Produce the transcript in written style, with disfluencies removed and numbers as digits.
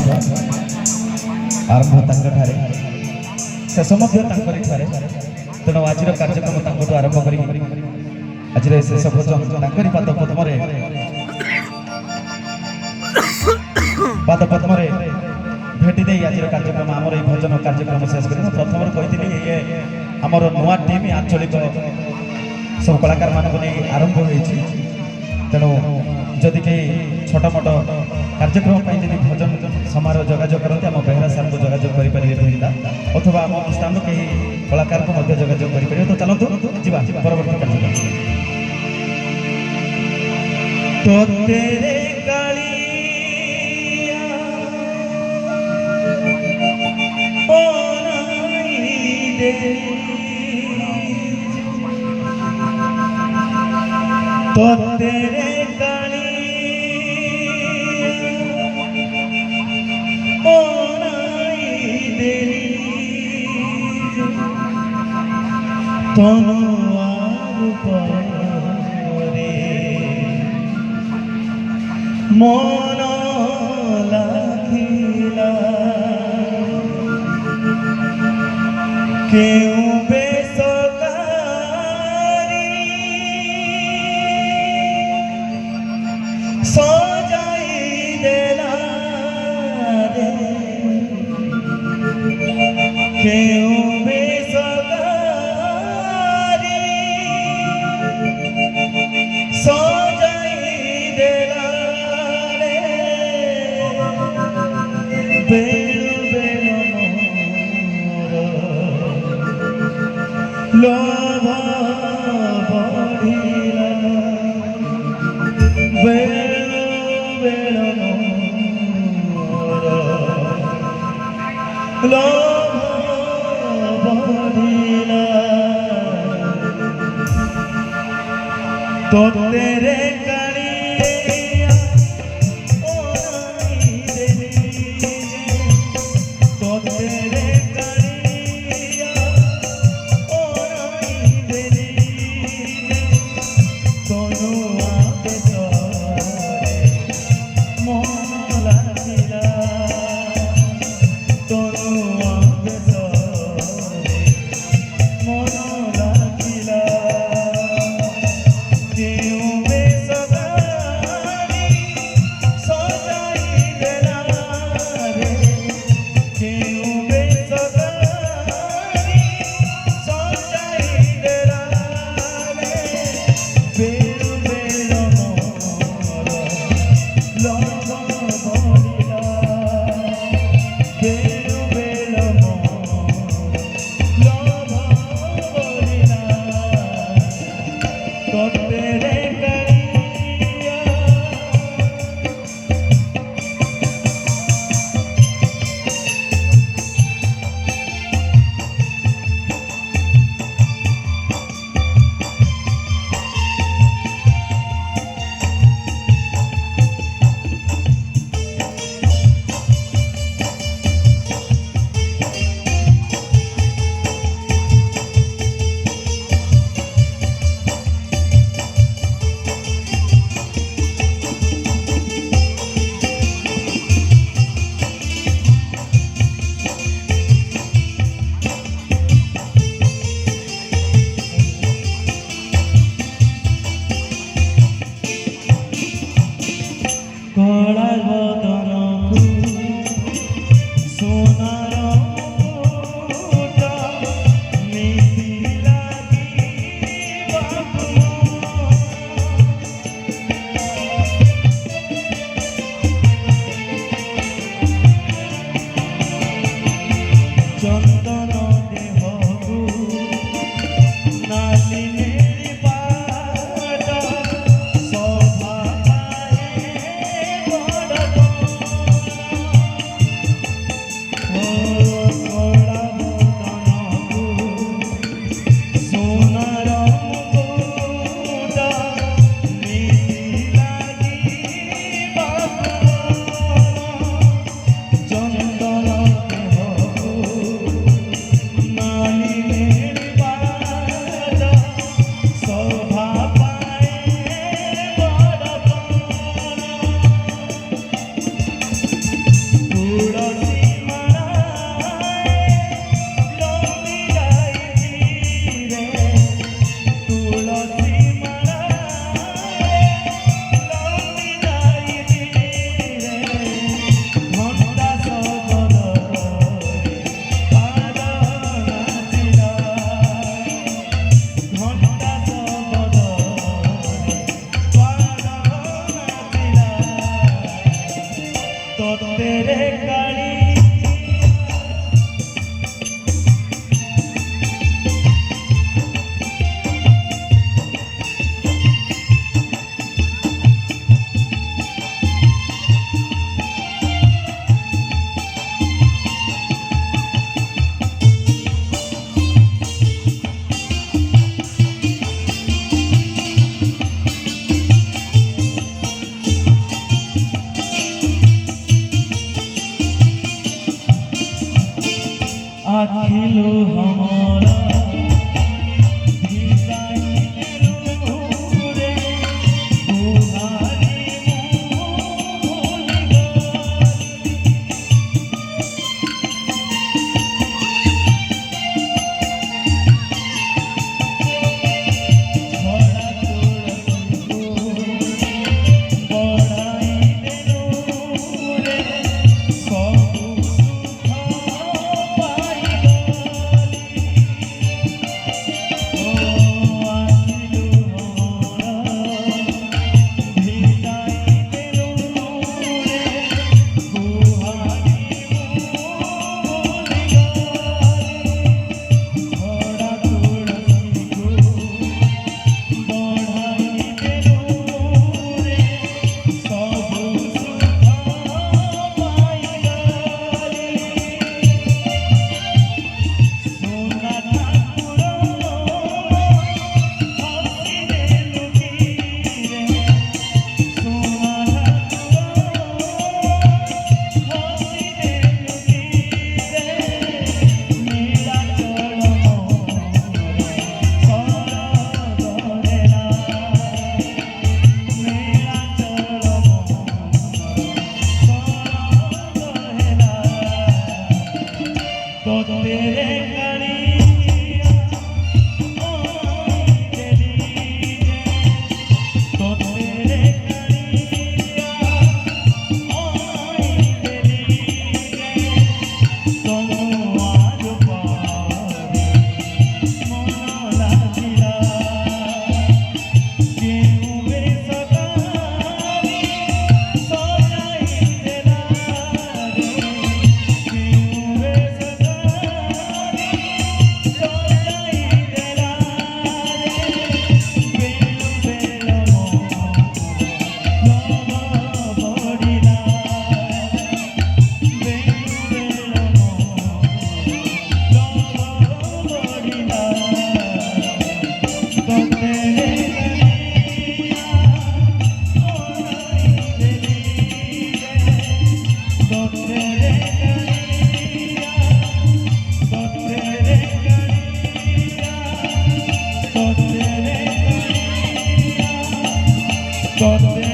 आरंभ शेष तेणु आज कार्यक्रम आरंभ कर आज शेष भोजन पाद पद्म भेटी दे आज कार्यक्रम आमर ये भोजन कार्यक्रम शेष कर प्रथम कही ये आमर नुआ टीम आंचलिक सब कलाकार मान आरंभ हो तेणु जदि कहीं छोट मोट कार्यक्रम जब भजन समारोह जोगाजोग करते आम बेहरा सार को जोगाजोग करेंगे अथवा आम अनुष्ठान कहीं कलाकार को जोगाजोग करेंगे तो चलतु जा परवर्ती कार्यक्रम तो तेरे तो तेरे मन लागिला क्यों बेसकारी सजाई देला रे क्यों लोभ बढ़िला बेल बेल लोभ बढ़िला तो तेरे क्यों तेरे काली आखिलो हमारा तो तेरे कड़िया तो तेरे कड़िया तो आज पारी मन लागिला केहू बे सगारी सजाई देला रे केहू बे God